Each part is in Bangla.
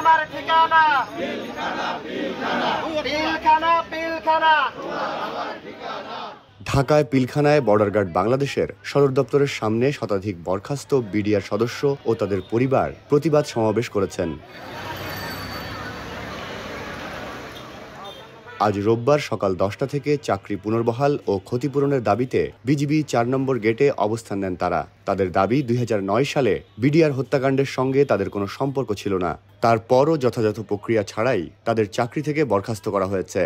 আমার ঠিকানা পিলখানা পিলখানা। ঢাকায় পিলখানায় বর্ডার গার্ড বাংলাদেশের সদর দপ্তরের সামনে শতাধিক বরখাস্ত বিডিআর সদস্য ও তাদের পরিবার প্রতিবাদ সমাবেশ করেছেন। আজ রোববার সকাল 10টা থেকে চাকরি পুনর্বহাল ও ক্ষতিপূরণের দাবিতে বিজিবি 4 নম্বর গেটে অবস্থান নেন তারা। তাদের দাবি 2009 সালে বিডিআর হত্যাকাণ্ডের সঙ্গে তাদের কোনো সম্পর্ক ছিল না। তারপরও যথাযথ প্রক্রিয়া ছাড়াই তাদের চাকরি থেকে বরখাস্ত করা হয়েছে।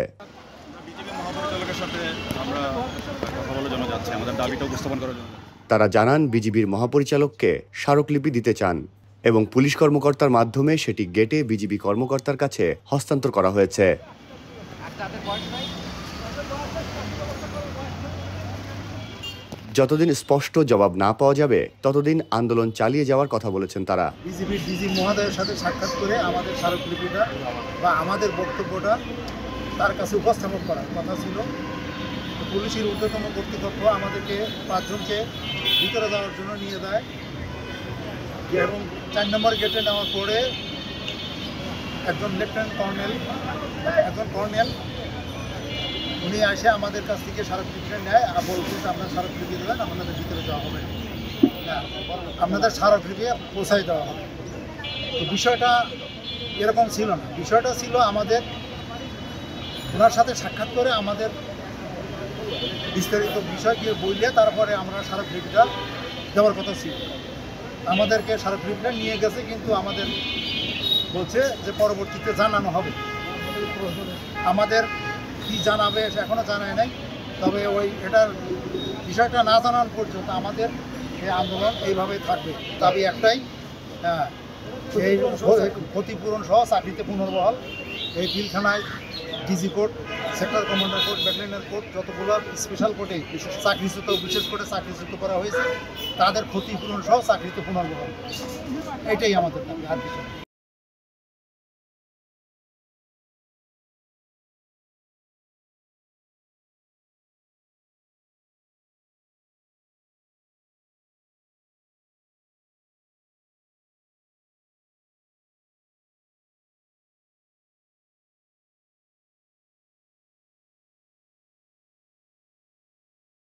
তারা জানান বিজিবির মহাপরিচালককে স্মারকলিপি দিতে চান এবং পুলিশ কর্মকর্তার মাধ্যমে সেটি গেটে বিজিবি কর্মকর্তার কাছে হস্তান্তর করা হয়েছে। যতদিন স্পষ্ট জবাব না পাওয়া যাবে ততদিন আন্দোলন চালিয়ে যাওয়ার কথা বলেছেন তারা। বিজিবির ডিজি মহোদয়ের সাথে সাক্ষাৎ করে আমাদের স্মারকলিপিটা বা আমাদের বক্তব্যটা তার কাছে উপস্থাপন করার কথা ছিল। পুলিশের ঊর্ধ্বতম কর্তৃপক্ষ আমাদেরকে 5 জনকে ভিতরে যাওয়ার জন্য নিয়ে যায় এবং 4 নম্বর গেটে নেওয়ার পরে একজন লেফটেন্যান্ট কর্নেল উনি এসে আমাদের কাছ থেকে স্মারকলিপিটা নেয় আর বলছে আপনার স্মারকলিপি দেবেন, আপনাদের ভিতরে যাওয়া হবে না, আপনাদের স্মারকলিপি পৌঁছাই দেওয়া হবে। তো বিষয়টা এরকম ছিল না। বিষয়টা ছিল আমাদের ওনার সাথে সাক্ষাৎ করে আমাদের বিস্তারিত বিষয় দিয়ে বললে তারপরে আমরা স্মারকলিপিটা দেওয়ার কথা ছিল। আমাদেরকে স্মারকলিপিটা নিয়ে গেছে, কিন্তু আমাদের বলছে যে পরবর্তীতে জানানো হবে। আমাদের কি জানাবে এখনও জানায় নাই, তবে এটার বিষয়টা না জানানো পর্যন্ত আমাদের এই আন্দোলন এইভাবেই থাকবে। দাবি একটাই, এই ক্ষতিপূরণ সহ চাকরিতে পুনর্বহাল। এই পিলখানায় DG court, sector commander court, ব্যাটালিয়নের কোর্ট, যতগুলো স্পেশাল কোর্টে বিশেষ করে চাকরিচ্যুত করা হয়েছে তাদের ক্ষতিপূরণ সহ চাকরিতে পুনর্বহাল, এটাই আমাদের দাবি। আর কিছু